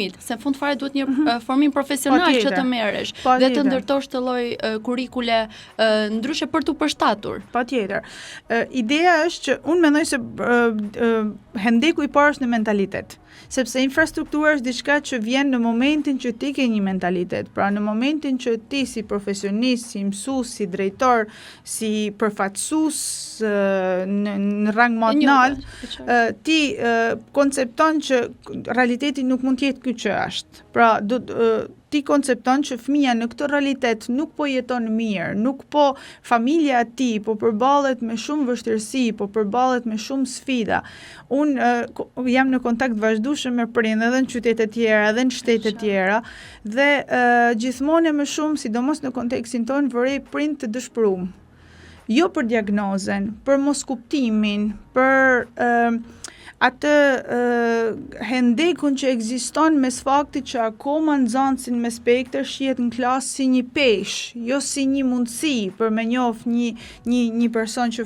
formimit, se në fund fare duhet një formim profesional që të merresh dhe të ndërtosh të lloj kurrikule ndryshe për tu përshtatur. Patjetër. Ideja është që unë mendoj se hendeku i parë është në mentalitet. Sepse infrastruktura është diçka që vjen në momentin që ti ke një mentalitet. Pra në momentin që ti si profesionist, si mësues, si drejtor, si përfaqësues në rang më të lartë, ti koncepton që realiteti nuk mund të jetë ky që është. Pra ti koncepton që fëmia në këtë realitet nuk po jeton mirë, nuk po familja e tij po përballet me shumë vështirësi, po përballet me shumë sfida. Unë jam në kontakt vazhdueshëm me prindë edhe në qytete të tjera, edhe në shtete të tjera dhe gjithmonë më shumë, sidomos në kontekstin tonë, vërej prindë të dëshpëruar. Jo për diagnozen, për moskuptimin, për atë hendekun që ekziston mes faktit që akoma nxënësin me spektër shihet në klasë si një peshë, jo si një mundësi për me njoh një person që